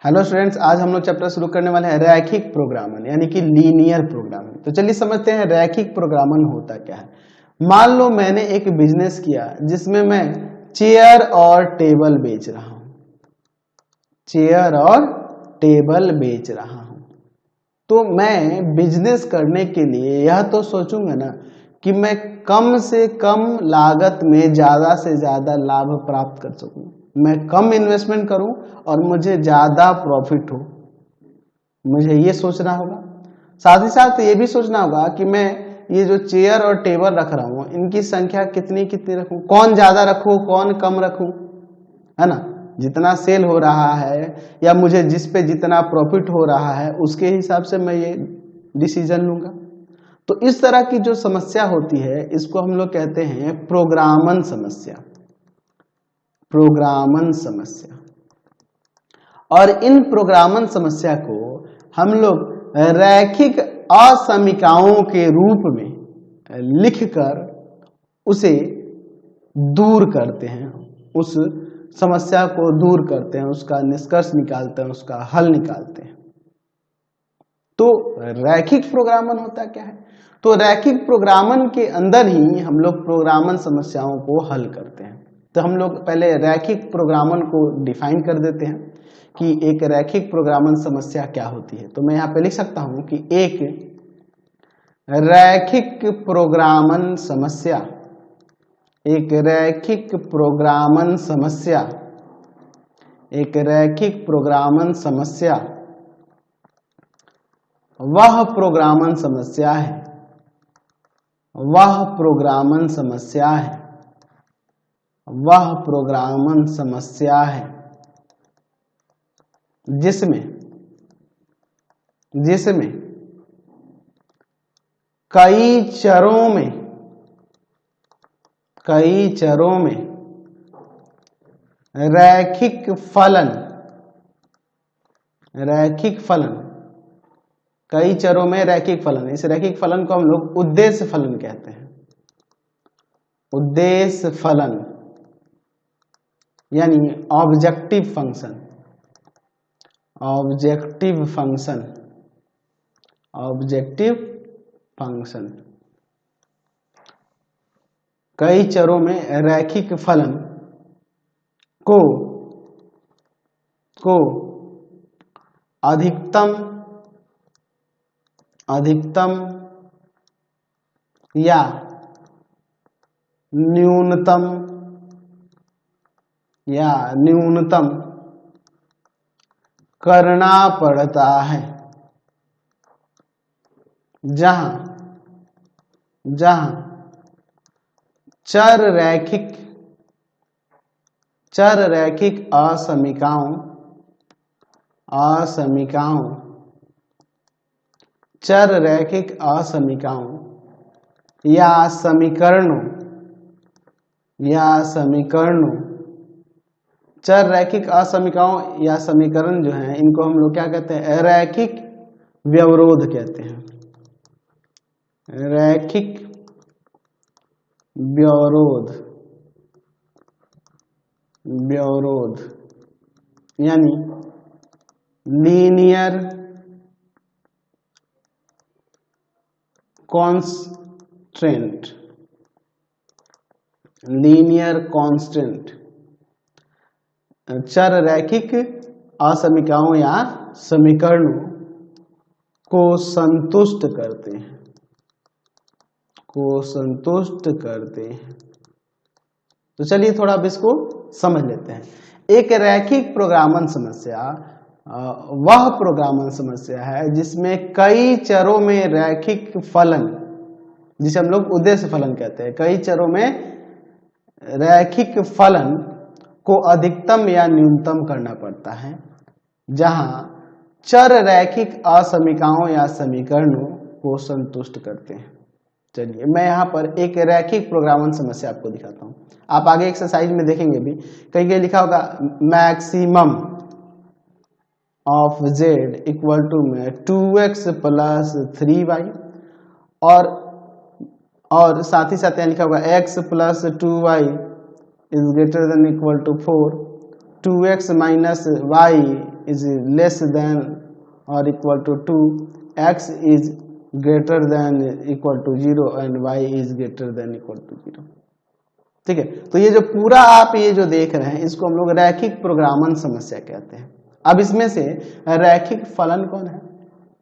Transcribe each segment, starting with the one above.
Hello students, आज हम लोग चैप्टर शुरू करने वाले हैं रैखिक प्रोग्रामन यानी कि लीनियर प्रोग्रामिंग। तो चलिए समझते हैं रैखिक प्रोग्रामन होता क्या है। मान लो मैंने एक बिजनेस किया जिसमें मैं चेयर और टेबल बेच रहा हूं। चेयर और टेबल बेच रहा हूं तो मैं बिजनेस करने के लिए यह तो सोचूंगा ना कि मैं कम से कम लागत में ज्यादा से ज्यादा लाभ प्राप्त कर सकूं। मैं कम इन्वेस्टमेंट करूं और मुझे ज्यादा प्रॉफिट हो, मुझे ये सोचना होगा। साथ ही साथ ये भी सोचना होगा कि मैं ये जो चेयर और टेबल रख रहा हूं इनकी संख्या कितनी कितनी रखूं, कौन ज्यादा रखूं कौन कम रखूं, है ना। जितना सेल हो रहा है या मुझे जिस पे जितना प्रॉफिट हो रहा है उसके हिसाब से मैं ये डिसीजन लूंगा। तो इस तरह की जो समस्या होती है इसको हम लोग कहते हैं प्रोग्रामन समस्या। प्रोग्रामन समस्या। और इन प्रोग्रामन समस्या को हम लोग रैखिक असमीकाओं के रूप में लिखकर उसे दूर करते हैं, उस समस्या को दूर करते हैं, उसका निष्कर्ष निकालते हैं, उसका हल निकालते हैं। तो रैखिक प्रोग्रामन होता क्या है? तो रैखिक प्रोग्रामन के अंदर ही हम लोग प्रोग्रामन समस्याओं को हल करते हैं। तो हम लोग पहले रैखिक प्रोग्रामन को डिफाइन कर देते हैं कि एक रैखिक प्रोग्रामन समस्या क्या होती है। तो मैं यहाँ पे लिख सकता हूं कि एक रैखिक प्रोग्रामन समस्या, एक रैखिक प्रोग्रामन समस्या, एक रैखिक प्रोग्रामन समस्या वह प्रोग्रामन समस्या है, वह प्रोग्रामन समस्या है, वह प्रोग्रामन समस्या है जिसमें कई चरों में रैखिक फलन, कई चरों में रैखिक फलन, इस रैखिक फलन को हम लोग उद्देश्य फलन कहते हैं। उद्देश्य फलन यानी objective function, objective function, objective function. कई चरों में रैखिक फलन को अधिकतम या न्यूनतम करना पड़ता है जहां चर रैखिक असमीकाओं, चर रैखिक असमीकाओं या समीकरणों, चर रैखिक असमीकाओं या समीकरण जो हैं इनको हम लोग क्या कहते हैं? रैखिक व्यवरोध कहते हैं। रैखिक व्यवरोध यानी लीनियर कांस्टेंट, चर रैखिक असमीकाओं या समीकरणों को संतुष्ट करते हैं, तो चलिए थोड़ा अब इसको समझ लेते हैं। एक रैखिक प्रोग्रामन समस्या वह प्रोग्रामन समस्या है जिसमें कई चरों में रैखिक फलन, जिसे हम लोग उद्देश्य फलन कहते हैं, कई चरों में रैखिक फलन को अधिकतम या न्यूनतम करना पड़ता है जहां चर रैखिक असमीकाओं या समीकरणों को संतुष्ट करते हैं। चलिए मैं यहाँ पर एक रैखिक प्रोग्रामन समस्या आपको दिखाता हूँ। आप आगे एक्सरसाइज में देखेंगे भी कहीं लिखा होगा maximum of z equal to में 2x प्लस 3y और साथ ही साथ यहाँ लिखा होगा x plus 2y is greater than equal to 4 2x minus y is less than और equal to 2, x is greater than equal to 0 and y is greater than equal to 0। ठीक है, तो ये जो पूरा आप ये जो देख रहे हैं इसको हम लोग रैखिक प्रोग्रामन समस्या कहते हैं। अब इसमें से रैखिक फलन कौन है?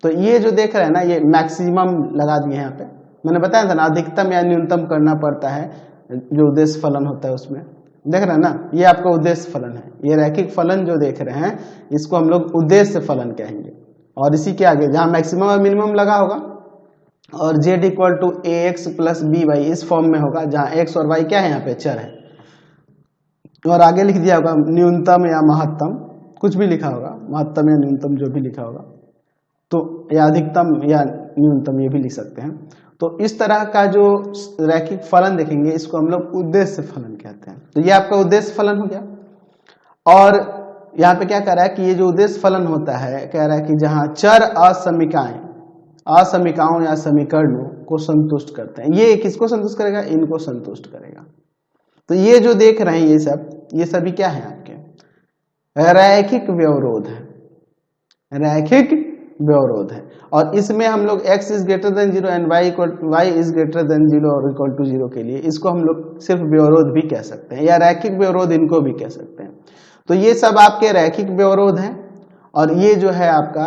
तो ये जो देख रहे हैं ना, ये मैक्सिमम लगा दिए यहाँ पे, मैंने बताया था ना अधिकतम या न्यूनतम करना पड़ता है जो उद्देश्य फलन होता है उसमें। देख रहे हैं ना, ये आपका उद्देश्य फलन है। ये रैखिक फलन जो देख रहे हैं इसको हम लोग उद्देश्य फलन कहेंगे। और इसी के आगे जहां मैक्सिमम और मिनिमम लगा होगा और z equal to a x plus b y इस फॉर्म में होगा, जहां x और y क्या है यहाँ पे चर है, और आगे लिख दिया होगा न्यूनतम या महत्तम, कुछ भी लिखा होगा, महत्तम या न्यूनतम जो भी लिखा होगा, तो या अधिकतम या न्यूनतम ये भी लिख सकते हैं। तो इस तरह का जो रैखिक फलन देखेंगे इसको हम लोग उद्देश्य फलन कहते हैं। तो ये आपका उद्देश्य फलन हो गया। और यहाँ पे क्या कह रहा है कि ये जो उद्देश्य फलन होता है, कह रहा है कि जहां चर असमीकाओं या समीकरणों को संतुष्ट करते हैं। ये किसको संतुष्ट करेगा? इनको संतुष्ट करेगा। तो ये जो देख रहे हैं ये सभी क्या है आपके रैखिक व्यवरोध है, रैखिक व्यवरोध है। और इसमें हम लोग x is greater than 0 and y is greater than 0 और इक्वल टू 0 के लिए इसको हम लोग सिर्फ व्यवरोध भी कह सकते हैं या रैखिक व्यवरोध इनको भी कह सकते हैं। तो ये सब आपके रैखिक व्यवरोध हैं और ये जो है आपका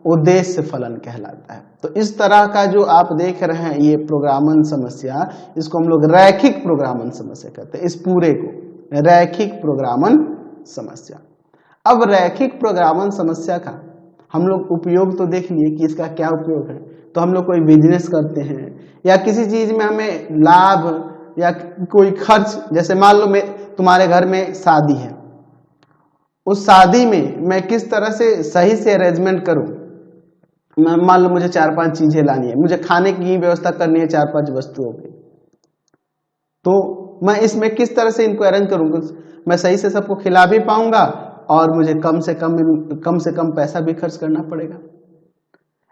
उद्देश्य फलन कहलाता है। तो इस तरह का जो आप देख रहे हैं ये प्रोग्रामन समस्या, इसको हम लोग रैखिक प्रोग्रामन समस्या कहते हैं। इस पूरे को रैखिक प्रोग्रामन समस्या। अब रैखिक प्रोग्रामन समस्या का हम लोग उपयोग तो देख लिए कि इसका क्या उपयोग है। तो हम लोग कोई बिजनेस करते हैं या किसी चीज में हमें लाभ या कोई खर्च, जैसे मान लो तुम्हारे घर में शादी है, उस शादी में मैं किस तरह से सही से अरेंजमेंट करूं। मान लो मुझे 4-5 चीजें लानी है, मुझे खाने की व्यवस्था करनी है 4-5 वस्तुओं की, तो मैं इसमें किस तरह से इनको अरेंज करूंगा, मैं सही से सबको खिला भी पाऊंगा और मुझे कम से कम पैसा भी खर्च करना पड़ेगा।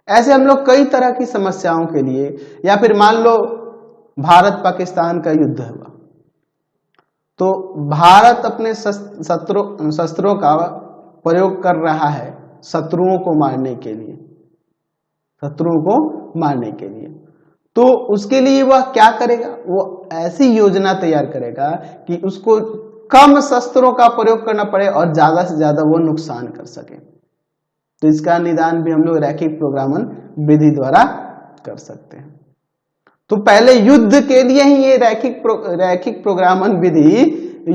ऐसे हम लोग कई तरह की समस्याओं के लिए, या फिर मान लो भारत पाकिस्तान का युद्ध हुआ, तो भारत अपने शस्त्रों का प्रयोग कर रहा है शत्रुओं को मारने के लिए, तो उसके लिए वह क्या करेगा, वो ऐसी योजना तैयार करेगा कि उसको कम शस्त्रों का प्रयोग करना पड़े और ज्यादा से ज्यादा वो नुकसान कर सके। तो इसका निदान भी हम लोग रैखिक प्रोग्रामन विधि द्वारा कर सकते हैं। तो पहले युद्ध के लिए ही ये रैखिक प्रोग्रामन विधि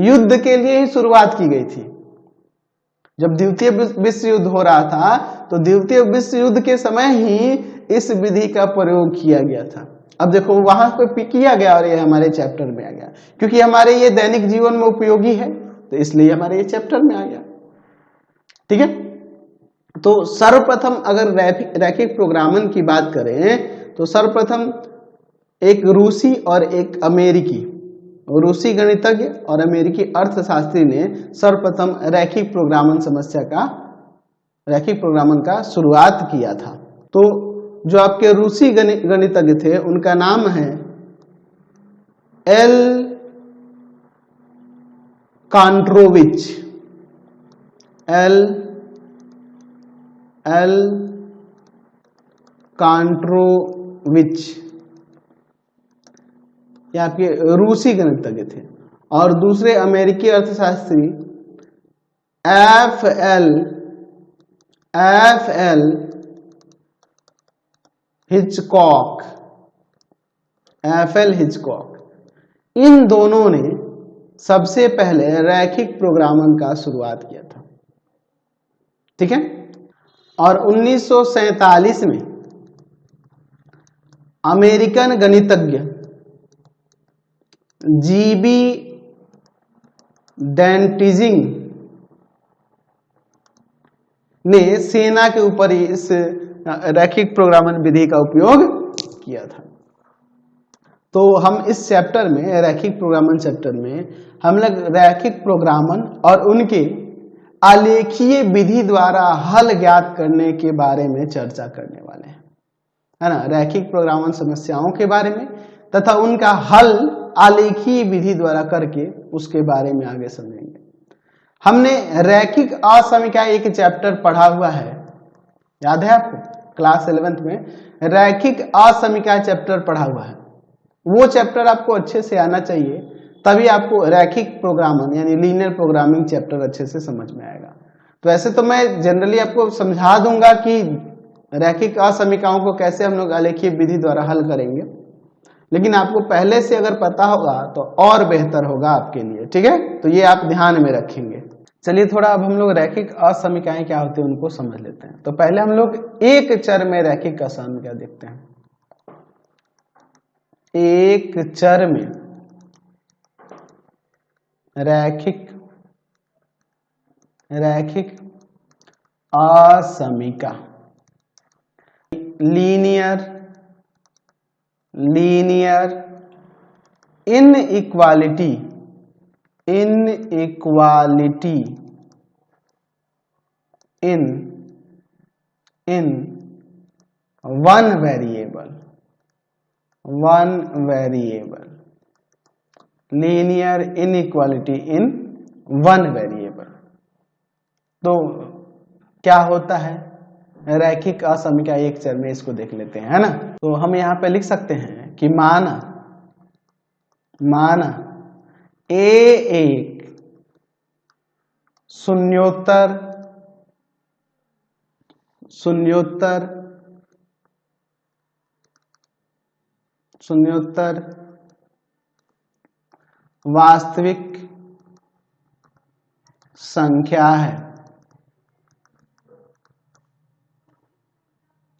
युद्ध के लिए ही शुरुआत की गई थी। जब द्वितीय विश्व युद्ध हो रहा था तो द्वितीय विश्व युद्ध के समय ही इस विधि का प्रयोग किया गया था। अब देखो वहां पे किया गया और ये हमारे चैप्टर में आ गया, क्योंकि हमारे ये दैनिक जीवन में उपयोगी है, तो इसलिए हमारे ये चैप्टर में आ गया। ठीक है, तो सर्वप्रथम अगर रैखिक प्रोग्रामन की बात करें तो सर्वप्रथम एक रूसी और एक अमेरिकी, रूसी गणितज्ञ और अमेरिकी अर्थशास्त्री ने सर्वप्रथम रैखिक प्रोग्रामन का शुरुआत किया था। तो जो आपके रूसी गणितज्ञ थे उनका नाम है एल कांट्रोविच, ये आपके रूसी गणितज्ञ थे। और दूसरे अमेरिकी अर्थशास्त्री एफ एल हिचकॉक, इन दोनों ने सबसे पहले रैखिक प्रोग्रामन का शुरुआत किया था। ठीक है, और 1947 में अमेरिकन गणितज्ञ जीबी डेंटिजिंग ने सेना के ऊपर इस रैखिक प्रोग्रामन विधि का उपयोग किया था। तो हम इस चैप्टर में, रैखिक प्रोग्रामन चैप्टर में, हम लोग रैखिक प्रोग्रामन और उनके आलेखीय विधि द्वारा हल ज्ञात करने के बारे में चर्चा करने वाले हैं, है ना। रैखिक प्रोग्रामन समस्याओं के बारे में तथा उनका हल आलेखीय विधि द्वारा करके उसके बारे में आगे समझेंगे। हमने रैखिक असमीका एक चैप्टर पढ़ा हुआ है, याद है आपको? क्लास 11th में रैखिक असमीका चैप्टर पढ़ा हुआ है। वो चैप्टर आपको अच्छे से आना चाहिए, तभी आपको रैखिक प्रोग्रामर यानी लीनियर प्रोग्रामिंग चैप्टर अच्छे से समझ में आएगा। तो ऐसे तो मैं जनरली आपको समझा दूंगा कि रैखिक असमीकाओं को कैसे हम लोग आलेखीय विधि द्वारा हल करेंगे, लेकिन आपको पहले से अगर पता होगा तो और बेहतर होगा आपके लिए, ठीक है? तो ये आप ध्यान में रखेंगे। चलिए थोड़ा अब हम लोग रैखिक असमीकाएं क्या होती है उनको समझ लेते हैं। तो पहले हम लोग एक चर में रैखिक असमीका देखते हैं। एक चर में रैखिक असमीका, linear inequality in one variable, linear inequality in one variable। तो क्या होता है रैखिक असमीका एक चर में, इसको देख लेते हैं, है ना? तो हम यहाँ पे लिख सकते हैं कि माना a एक शून्योत्तर वास्तविक संख्या है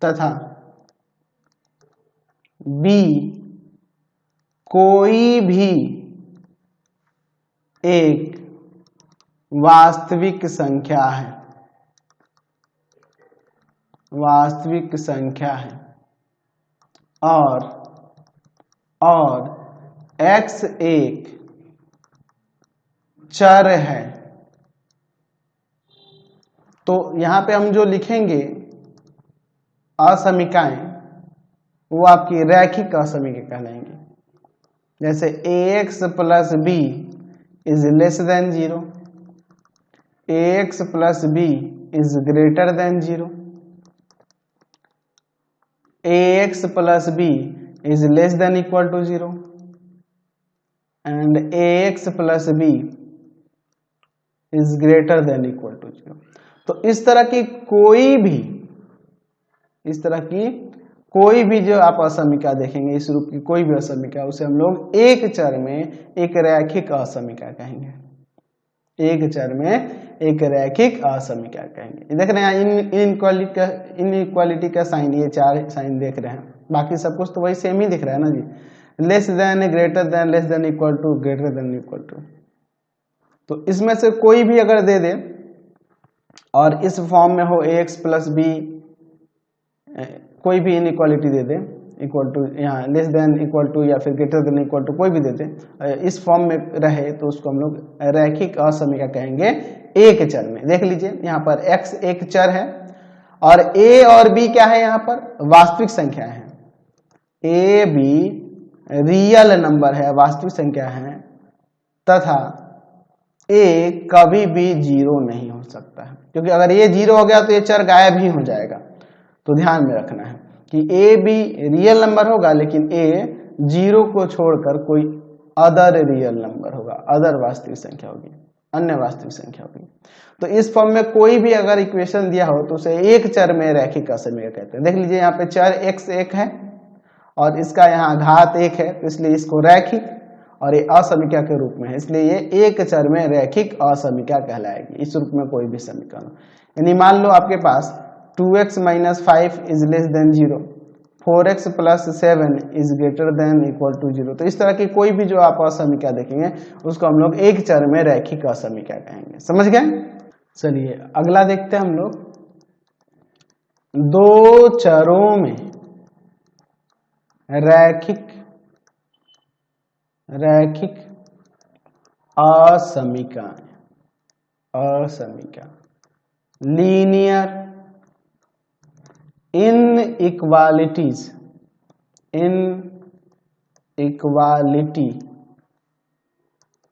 तथा b कोई भी एक वास्तविक संख्या है और x एक चर है। तो यहां पे हम जो लिखेंगे असमीकाएं वो आपकी रैखिक असमीका कहलाएंगी। जैसे ax plus b is less than 0, ax plus b is greater than 0, ax plus b is less than equal to 0 and ax plus b is greater than equal to 0। तो इस तरह की कोई भी जो आप असमीका देखेंगे, इस रूप की कोई भी असमीका, उसे हम लोग एक चर में एक रैखिक असमीका कहेंगे। एक चर में एक रैखिक असमीका कहेंगे। देख रहे हैं इनइक्वालिटी का साइन, ये चार साइन देख रहे हैं, बाकी सब कुछ तो वही सेम ही दिख रहा है ना जी। Less than, greater than, less than equal to, greater than equal to. तो इसमें से कोई भी अगर दे दे और इस फॉर्म में हो ax प्लस बी, कोई भी इनइक्वालिटी दे दे इक्वल टू, यहाँ लेस देन इक्वल टू या फिर ग्रेटर देन इक्वल टू, कोई भी दे दे, इस फॉर्म में रहे तो उसको हम लोग रैखिक असमीका कहेंगे एक चर में। देख लीजिए यहाँ पर x एक चर है और a और b क्या है, यहाँ पर वास्तविक संख्या है। a b रियल नंबर है, वास्तविक संख्या है, तथा a कभी भी 0 नहीं हो सकता है, क्योंकि अगर ये 0 हो गया तो ये चर गायब ही हो जाएगा। तो ध्यान में रखना है कि a b रियल नंबर होगा, लेकिन a 0 को छोड़कर कोई अदर रियल नंबर होगा, अदर वास्तविक संख्या होगी, अन्य वास्तविक संख्या होगी। तो इस फॉर्म में कोई भी अगर इक्वेशन दिया हो तो उसे एक चर में रैखिक असमीका कहते हैं। देख लीजिए यहाँ पे चर x एक है और इसका यहाँ घात 1 है, तो इसलिए इसको रैखिक और ये असमीका के रूप में है, इसलिए ये एक चर में रैखिक असमीका कहलाएगी। इस रूप में कोई भी समीकरण, यानी मान लो आपके पास 2x minus 5 is less than 0, 4x plus 7 is greater than equal to 0। तो इस तरह की कोई भी जो आप असमीका देखेंगे उसको हम लोग एक चर में रैखिक असमीका कहेंगे। समझ गए? चलिए अगला देखते हैं हम लोग, दो चरों में रैखिक असमीका linear inequality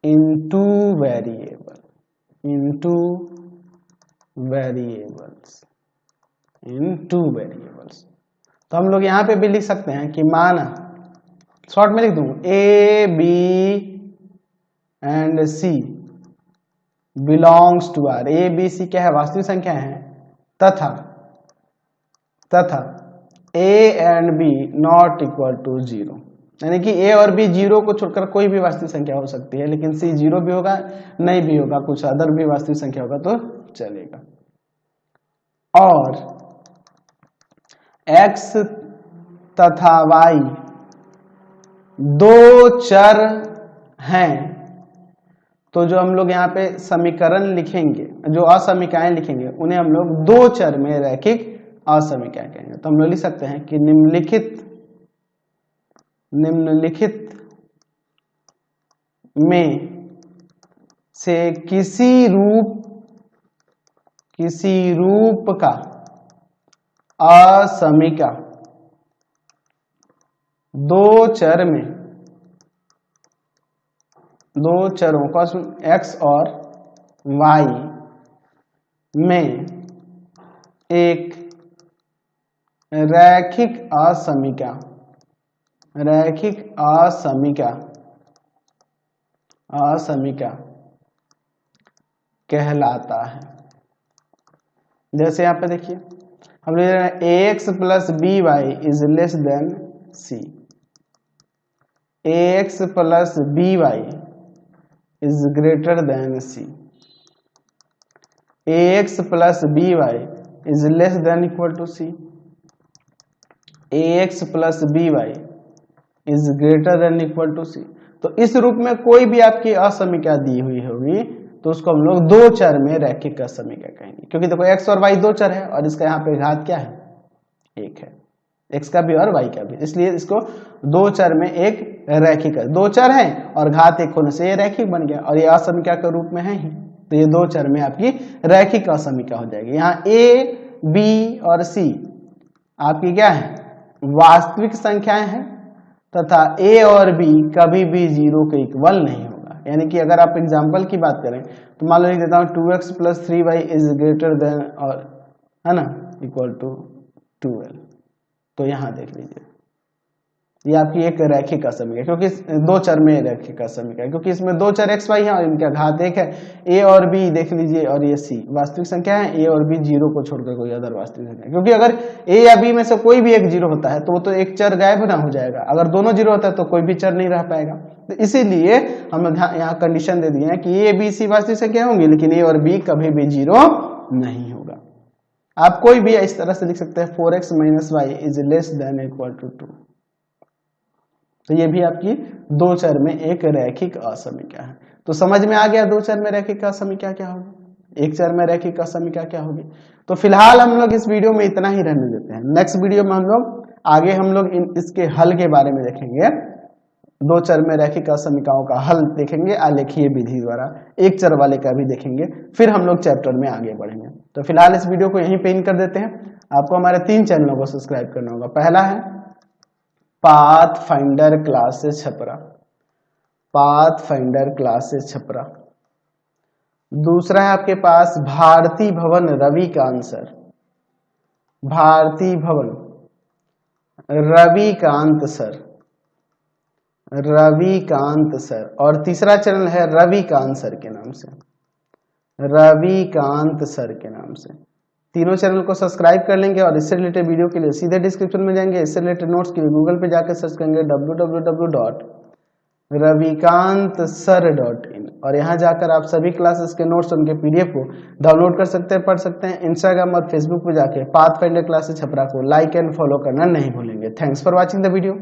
in two variable. In two variables, in two variables. तो हम लोग यहां पे भी लिख सकते हैं कि माना, शॉर्ट में लिख दूं, a b and c belongs to r. A b c क्या है, वास्तविक संख्या है, तथा a and b not equal to 0, यानी कि ए और बी 0 को छोड़कर कोई भी वास्तविक संख्या हो सकती है, लेकिन सी 0 भी होगा, नहीं भी होगा, कुछ अदर भी वास्तविक संख्या होगा तो चलेगा। और x तथा y दो चर हैं, तो जो हम लोग यहाँ पे समीकरण लिखेंगे, जो असमीकाएं लिखेंगे, उन्हें हम लोग दो चर में रैखिक असमीकाएं कहेंगे। तो हम लोग लिख सकते हैं कि निम्नलिखित में से किसी रूप का असमीका दो चरों का x और y में एक रैखिक असमीका कहलाता है। जैसे यहाँ पे देखिए, हम ले रहे हैं ax plus b y is less than c, ax plus b y is greater than c, ax plus b y is less than equal to c, ax plus b y is greater than equal to c. तो इस रूप में कोई भी आपकी असमीका दी हुई होगी तो उसको हम लोग दो चर में रैखिक असमीका कहेंगे, क्योंकि देखो x और y दो चर है और इसका यहाँ पे घात क्या है, एक है, x का भी और y का भी, इसलिए इसको दो चर में एक रैखिक है। दो चर है और घात एक होने से ये रैखिक बन गया, और ये असमीका के रूप में है ही, तो ये दो चर में आपकी रैखिक असमीका हो जाएगी। यहाँ a b और c आपकी क्या है, वास्तविक संख्याएं हैं, तथा a और b कभी भी 0 के इक्वल नहीं होगा। यानी कि अगर आप एग्जाम्पल की बात करें तो मान लो लिख देता हूँ 2x plus 3y is greater then, और है ना, इक्वल टू 12। तो यहाँ देख लीजिए, ये आपकी एक रैखिक असमीका, क्योंकि दो चर में रैखिक असमीका है, क्योंकि इसमें दो चर x y है और इनका घात एक है। a और b देख लीजिए, और ये c वास्तविक संख्या है, a और b 0 को छोड़कर कोई अदर वास्तविक संख्या, क्योंकि अगर a या b में से कोई भी एक 0 होता है तो वो तो एक चर गायब ना हो जाएगा, अगर दोनों 0 होता है तो कोई भी चर नहीं रह पाएगा। तो इसीलिए हम यहाँ कंडीशन दे दिए हैं कि a b c वास्तविक संख्या होंगी, लेकिन a और b कभी भी 0 नहीं होगा। आप कोई भी इस तरह से लिख सकते हैं 4x minus y is less than equal to 2। तो ये भी आपकी दो चर में एक रैखिक असमीका है। तो समझ में आ गया दो चर में रैखिक असमीका क्या होगी, एक चर में रैखिक असमीका क्या होगी। तो फिलहाल हम लोग इस वीडियो में इतना ही रहने देते हैं। नेक्स्ट वीडियो में हम लोग इसके हल के बारे में देखेंगे, दो चर में रैखिक असमीकाओं का हल देखेंगे आलेखीय विधि द्वारा, एक चर वाले का भी देखेंगे, फिर हम लोग चैप्टर में आगे बढ़ेंगे। तो फिलहाल इस वीडियो को यहीं पे एंड कर देते हैं। आपको हमारे 3 चैनलों को सब्सक्राइब करना होगा। पहला है pathfinder classes Chhapra, pathfinder classes Chhapra. दूसरा है आपके पास भारती भवन रविकांत सर, भारती भवन रविकांत सर, रविकांत सर। और तीसरा चैनल है रविकांत सर के नाम से, रविकांत सर के नाम से। तीनों चैनल को सब्सक्राइब कर लेंगे और इससे रिलेटेड वीडियो के लिए सीधे डिस्क्रिप्शन में जाएंगे। इससे रिलेटेड नोट्स के लिए गूगल पे जाकर सर्च करेंगे www.ravikantsir.in, और यहाँ जाकर आप सभी क्लासेस के नोट्स, उनके पीडीएफ को डाउनलोड कर सकते हैं, पढ़ सकते हैं। इंस्टाग्राम और फेसबुक पे जाके पाथफाइंडर क्लासेस छपरा को लाइक एंड फॉलो करना नहीं भूलेंगे। Thanks for watching the video.